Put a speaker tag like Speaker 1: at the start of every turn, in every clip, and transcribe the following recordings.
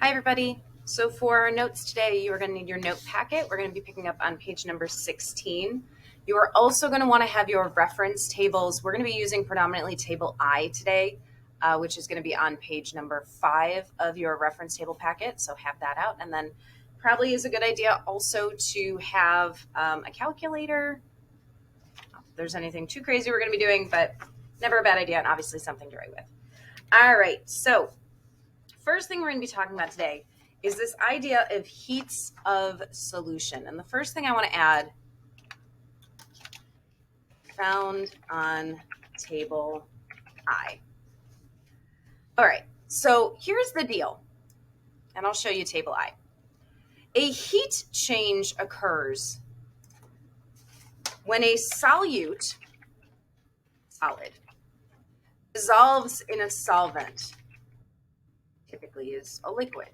Speaker 1: Hi, everybody. So for our notes today, you are going to need your note packet. We're going to be picking up on page number 16. You are also going to want to have your reference tables. We're going to be using predominantly table I today, which is going to be on page number 5 of your reference table packet. So have that out. And then probably is a good idea also to have a calculator. Not that there's anything too crazy we're going to be doing, but never a bad idea, and obviously something to write with. All right, so first thing we're going to be talking about today is this idea of heats of solution. And the first thing I want to add, found on table I. All right, so here's the deal, and I'll show you table I. A heat change occurs when a solid dissolves in a solvent, typically is a liquid.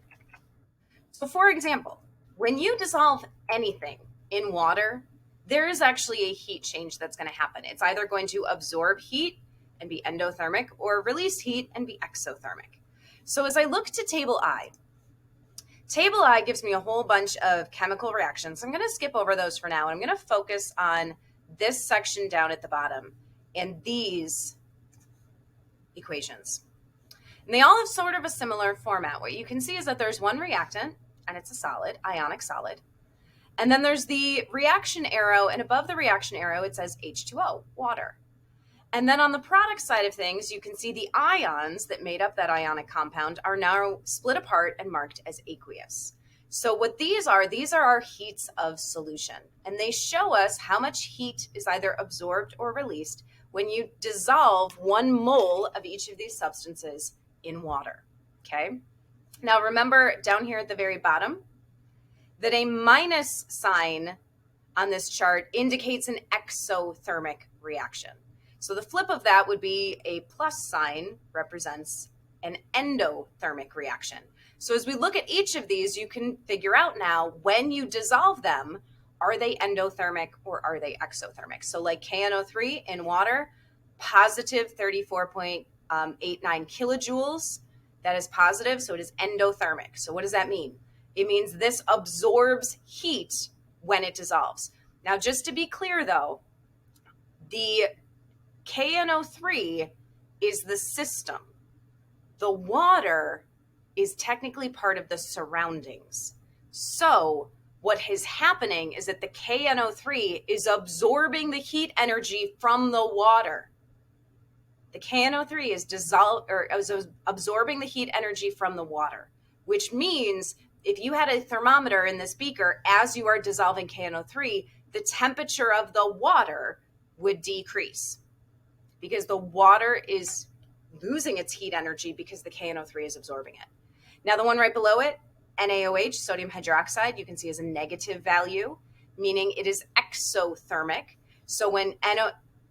Speaker 1: So for example, when you dissolve anything in water, there is actually a heat change that's going to happen. It's either going to absorb heat and be endothermic or release heat and be exothermic. So as I look to table I gives me a whole bunch of chemical reactions. I'm going to skip over those for now, and I'm going to focus on this section down at the bottom and these equations. And they all have sort of a similar format. What you can see is that there's one reactant, and it's a solid, ionic solid. And then there's the reaction arrow, and above the reaction arrow, it says H2O, water. And then on the product side of things, you can see the ions that made up that ionic compound are now split apart and marked as aqueous. So what these are our heats of solution. And they show us how much heat is either absorbed or released when you dissolve 1 mole of each of these substances in water, okay? Now remember down here at the very bottom that a minus sign on this chart indicates an exothermic reaction. So the flip of that would be a plus sign represents an endothermic reaction. So as we look at each of these, you can figure out now when you dissolve them, are they endothermic or are they exothermic? So like KNO3 in water, positive 34.89 kilojoules. That is positive, so it is endothermic. So what does that mean? It means this absorbs heat when it dissolves. Now, just to be clear, though, the KNO3 is the system. The water is technically part of the surroundings. So what is happening is that the KNO3 is absorbing the heat energy from the water. The KNO3 is absorbing the heat energy from the water, which means if you had a thermometer in this beaker as you are dissolving KNO3, the temperature of the water would decrease because the water is losing its heat energy because the KNO3 is absorbing it. Now, the one right below it, NaOH, sodium hydroxide, you can see is a negative value, meaning it is exothermic. So when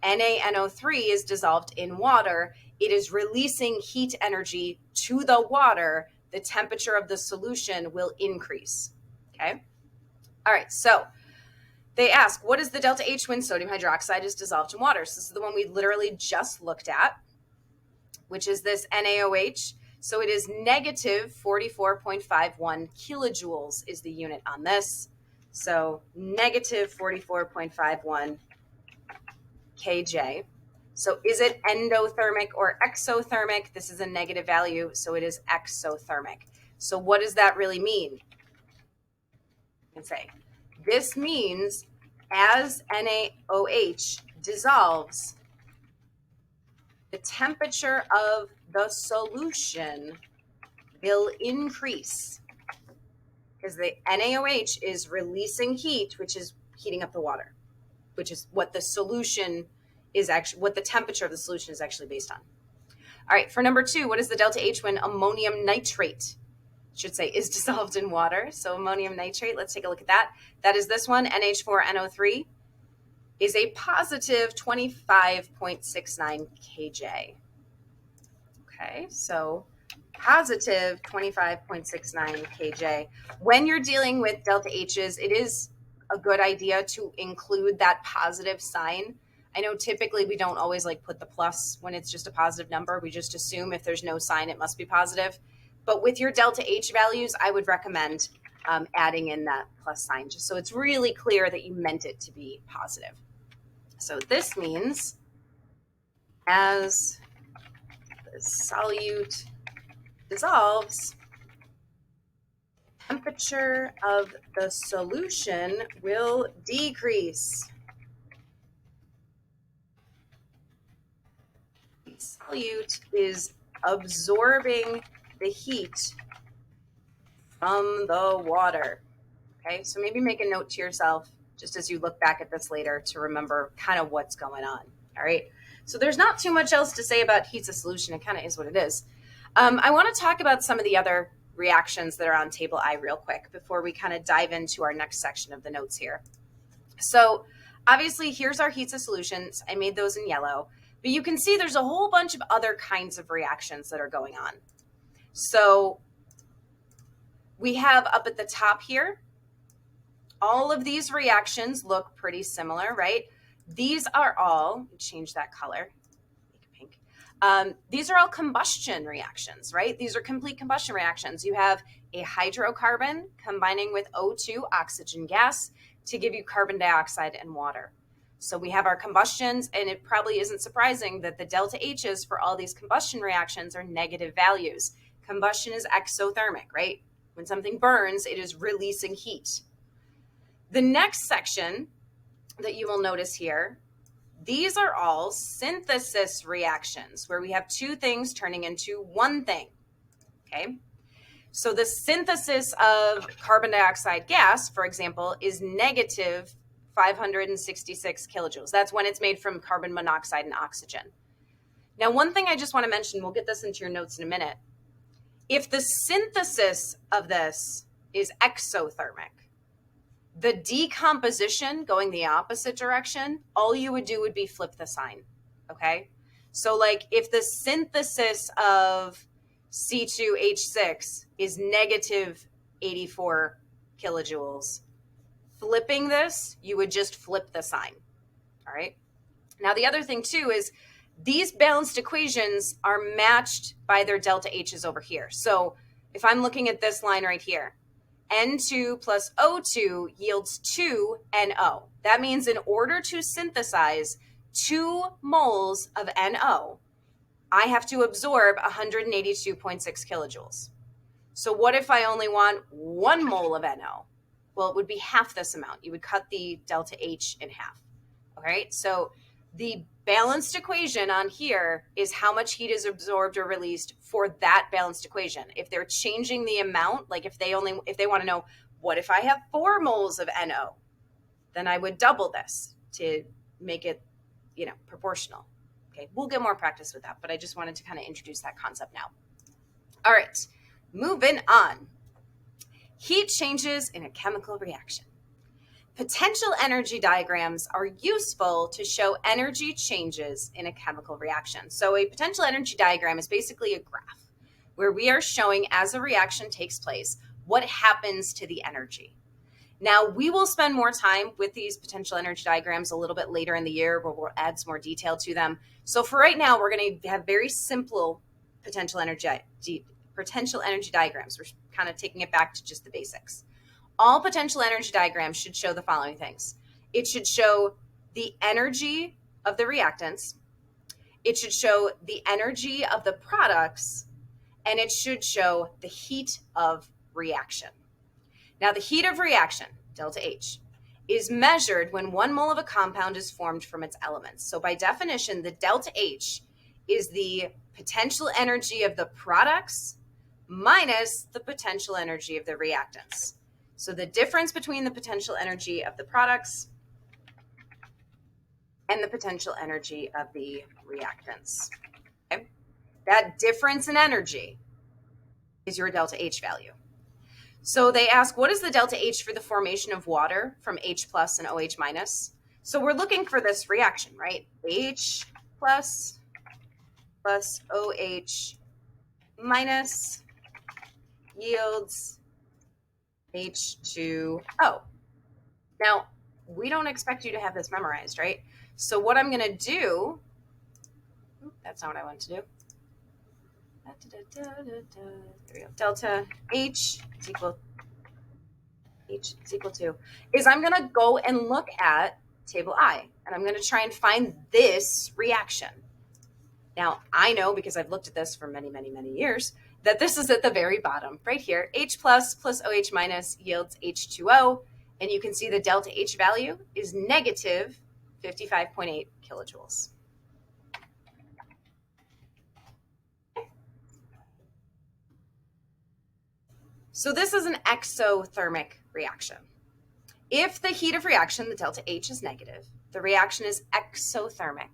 Speaker 1: NaNO3 is dissolved in water, it is releasing heat energy to the water. The temperature of the solution will increase, okay? All right, so they ask, what is the delta H when sodium hydroxide is dissolved in water? So this is the one we literally just looked at, which is this NaOH. So it is negative 44.51 kilojoules is the unit on this. So negative 44.51 kJ. So is it endothermic or exothermic? This is a negative value, so it is exothermic. So what does that really mean? You can say, this means as NaOH dissolves, the temperature of the solution will increase because the NaOH is releasing heat, which is heating up the water, which is what the solution is actually, what the temperature of the solution is actually based on. All right, for number 2, what is the delta H when ammonium nitrate, should say, is dissolved in water? So ammonium nitrate, let's take a look at that. That is this one, NH4NO3, is a positive 25.69 kJ. Okay, so positive 25.69 kJ. When you're dealing with delta H's, it is a good idea to include that positive sign. I know typically we don't always like put the plus when it's just a positive number. We just assume if there's no sign, it must be positive. But with your delta H values, I would recommend adding in that plus sign, just so it's really clear that you meant it to be positive. So this means as the solute dissolves, temperature of the solution will decrease. The solute is absorbing the heat from the water. Okay, so maybe make a note to yourself just as you look back at this later to remember kind of what's going on. All right, so there's not too much else to say about heat's a solution. It kind of is what it is. I want to talk about some of the other reactions that are on table I real quick before we kind of dive into our next section of the notes here. So obviously here's our heat's a solutions. I made those in yellow, but you can see there's a whole bunch of other kinds of reactions that are going on. So we have up at the top here, all of these reactions look pretty similar, right? These are all, change that color, make it pink. These are all combustion reactions, right? These are complete combustion reactions. You have a hydrocarbon combining with O2, oxygen gas, to give you carbon dioxide and water. So we have our combustions, and it probably isn't surprising that the delta H's for all these combustion reactions are negative values. Combustion is exothermic, right? When something burns, it is releasing heat. The next section that you will notice here, these are all synthesis reactions where we have two things turning into one thing, okay? So the synthesis of carbon dioxide gas, for example, is negative 566 kilojoules. That's when it's made from carbon monoxide and oxygen. Now, one thing I just want to mention, we'll get this into your notes in a minute. If the synthesis of this is exothermic, the decomposition going the opposite direction, all you would do would be flip the sign, okay? So like if the synthesis of C2H6 is negative 84 kilojoules, flipping this, you would just flip the sign, all right? Now the other thing too is these balanced equations are matched by their delta H's over here. So if I'm looking at this line right here, N2 plus O2 yields 2NO. That means in order to synthesize 2 moles of NO, I have to absorb 182.6 kilojoules. So what if I only want 1 mole of NO? Well, it would be half this amount. You would cut the delta H in half. All right, so the balanced equation on here is how much heat is absorbed or released for that balanced equation. If they're changing the amount, like if they want to know, what if I have 4 moles of NO? Then I would double this to make it, proportional. Okay, we'll get more practice with that, but I just wanted to kind of introduce that concept now. All right, moving on. Heat changes in a chemical reaction. Potential energy diagrams are useful to show energy changes in a chemical reaction. So a potential energy diagram is basically a graph where we are showing as a reaction takes place, what happens to the energy. Now, we will spend more time with these potential energy diagrams a little bit later in the year where we'll add some more detail to them. So for right now, we're going to have very simple potential energy diagrams. We're kind of taking it back to just the basics. All potential energy diagrams should show the following things. It should show the energy of the reactants. It should show the energy of the products, and it should show the heat of reaction. Now, the heat of reaction, delta H, is measured when 1 mole of a compound is formed from its elements. So by definition, the delta H is the potential energy of the products minus the potential energy of the reactants. So the difference between the potential energy of the products and the potential energy of the reactants. Okay? That difference in energy is your delta H value. So they ask, what is the delta H for the formation of water from H plus and OH minus? So we're looking for this reaction, right? H plus OH minus yields H2O. Now, we don't expect you to have this memorized, right? So what I'm going to do, that's not what I want to do. There we go. Delta H is equal to, is I'm going to go and look at table I, and I'm going to try and find this reaction. Now, I know, because I've looked at this for many, many, many years, that this is at the very bottom, right here. H plus OH minus yields H2O, and you can see the delta H value is negative 55.8 kilojoules. So this is an exothermic reaction. If the heat of reaction, the delta H, is negative, the reaction is exothermic,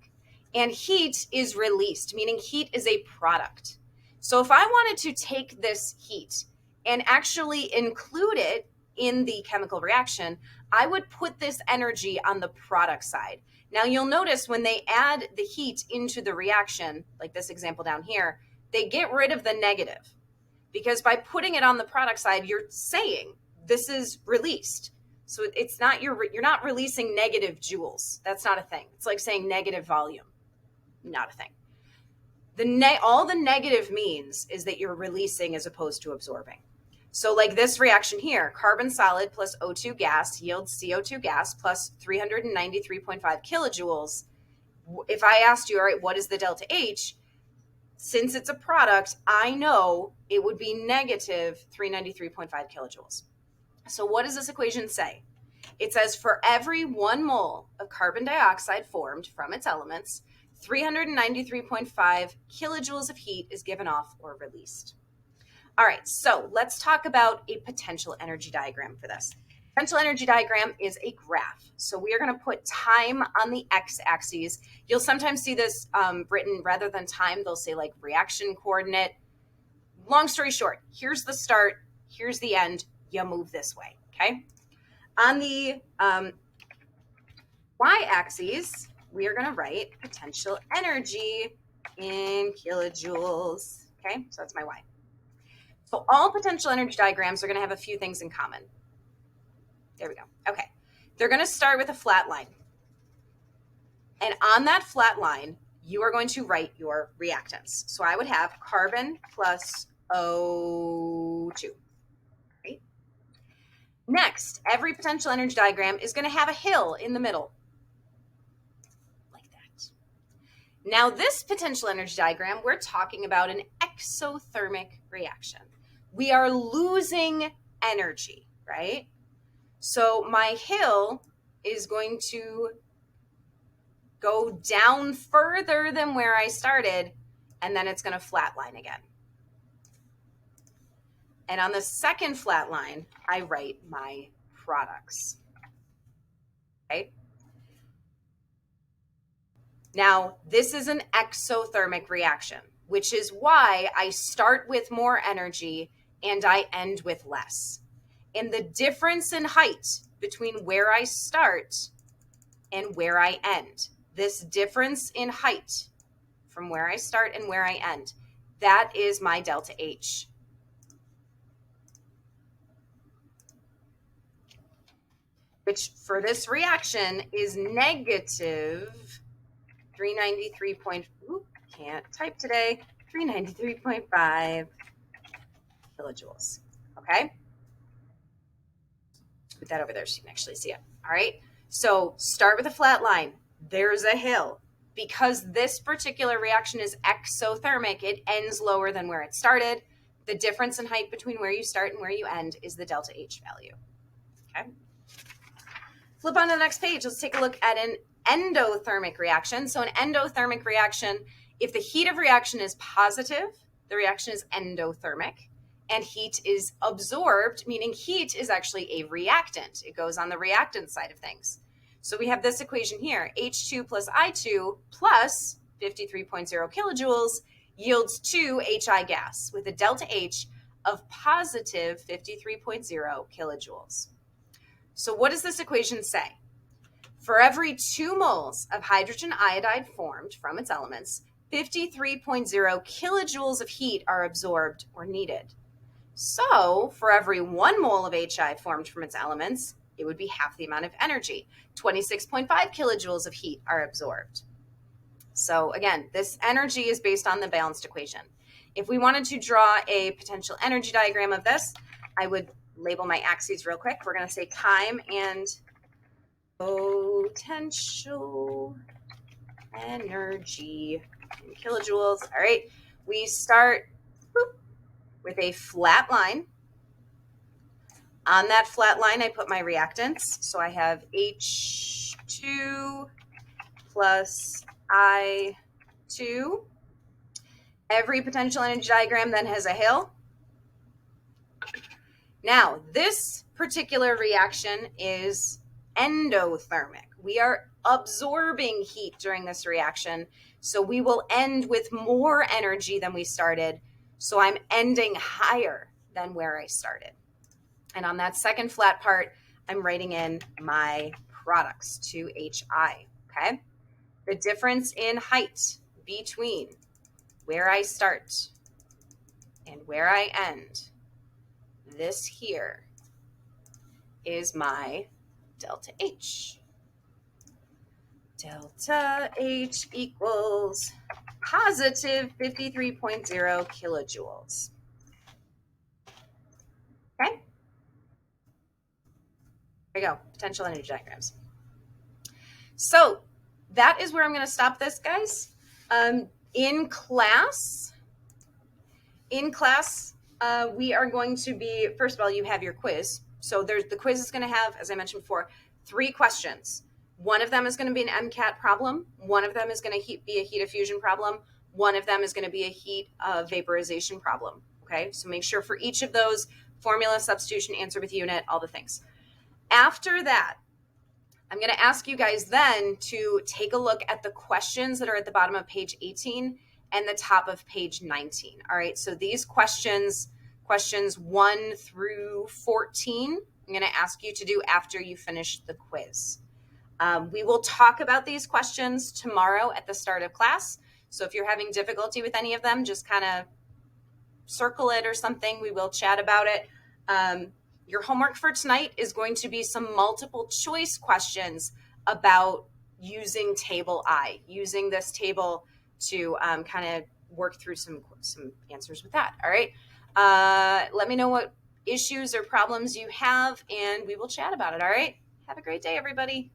Speaker 1: and heat is released, meaning heat is a product. So if I wanted to take this heat and actually include it in the chemical reaction, I would put this energy on the product side. Now you'll notice when they add the heat into the reaction, like this example down here, they get rid of the negative, because by putting it on the product side, you're saying this is released. So it's not, you're not releasing negative joules. That's not a thing. It's like saying negative volume. Not a thing. All the negative means is that you're releasing as opposed to absorbing. So like this reaction here, carbon solid plus O2 gas yields CO2 gas plus 393.5 kilojoules. If I asked you, all right, what is the delta H? Since it's a product, I know it would be negative 393.5 kilojoules. So what does this equation say? It says for every 1 mole of carbon dioxide formed from its elements, 393.5 kilojoules of heat is given off or released. All right, so let's talk about a potential energy diagram for this. Potential energy diagram is a graph. So we are going to put time on the x-axis. You'll sometimes see this written, rather than time, they'll say like reaction coordinate. Long story short, here's the start, here's the end, you move this way, okay? On the y-axis, we are going to write potential energy in kilojoules, okay? So that's my y. So all potential energy diagrams are going to have a few things in common. There we go. Okay. They're going to start with a flat line. And on that flat line, you are going to write your reactants. So I would have carbon plus O2. Right? Next, every potential energy diagram is going to have a hill in the middle. Like that. Now, this potential energy diagram, we're talking about an exothermic reaction. We are losing energy, right? So my hill is going to go down further than where I started, and then it's going to flatline again. And on the second flat line, I write my products. Okay. Now, this is an exothermic reaction, which is why I start with more energy and I end with less. And the difference in height between where I start and where I end, this difference in height from where I start and where I end, that is my delta H. Which for this reaction is negative 393.5 kilojoules. Okay? Put that over there so you can actually see it. All right. So start with a flat line. There's a hill. Because this particular reaction is exothermic, it ends lower than where it started. The difference in height between where you start and where you end is the delta H value. Okay. Flip on to the next page. Let's take a look at an endothermic reaction. So an endothermic reaction, if the heat of reaction is positive, the reaction is endothermic. And heat is absorbed, meaning heat is actually a reactant. It goes on the reactant side of things. So we have this equation here, H2 plus I2 plus 53.0 kilojoules yields 2 HI gas with a delta H of positive 53.0 kilojoules. So what does this equation say? For every 2 moles of hydrogen iodide formed from its elements, 53.0 kilojoules of heat are absorbed or needed. So for every 1 mole of HI formed from its elements, it would be half the amount of energy. 26.5 kilojoules of heat are absorbed. So again, this energy is based on the balanced equation. If we wanted to draw a potential energy diagram of this, I would label my axes real quick. We're going to say time and potential energy in kilojoules. All right, we start with a flat line. On that flat line, I put my reactants. So I have H2 plus I2. Every potential energy diagram then has a hill. Now, this particular reaction is endothermic. We are absorbing heat during this reaction, so we will end with more energy than we started. So I'm ending higher than where I started. And on that second flat part, I'm writing in my products, 2HI, okay? The difference in height between where I start and where I end, this here is my delta H. Delta H equals positive 53.0 kilojoules. Okay? There you go, potential energy diagrams. So that is where I'm going to stop this, guys. In class, we are going to be, first of all, you have your quiz. So the quiz is going to have, as I mentioned before, 3 questions. One of them is going to be an MCAT problem. One of them is going to be a heat of fusion problem. One of them is going to be a heat of vaporization problem. Okay, so make sure for each of those, formula, substitution, answer with unit, all the things. After that, I'm going to ask you guys then to take a look at the questions that are at the bottom of page 18 and the top of page 19. All right, so these questions 1 through 14, I'm going to ask you to do after you finish the quiz. We will talk about these questions tomorrow at the start of class. So if you're having difficulty with any of them, just kind of circle it or something. We will chat about it. Your homework for tonight is going to be some multiple choice questions about using table I, using this table to kind of work through some answers with that. All right. Let me know what issues or problems you have, and we will chat about it. All right. Have a great day, everybody.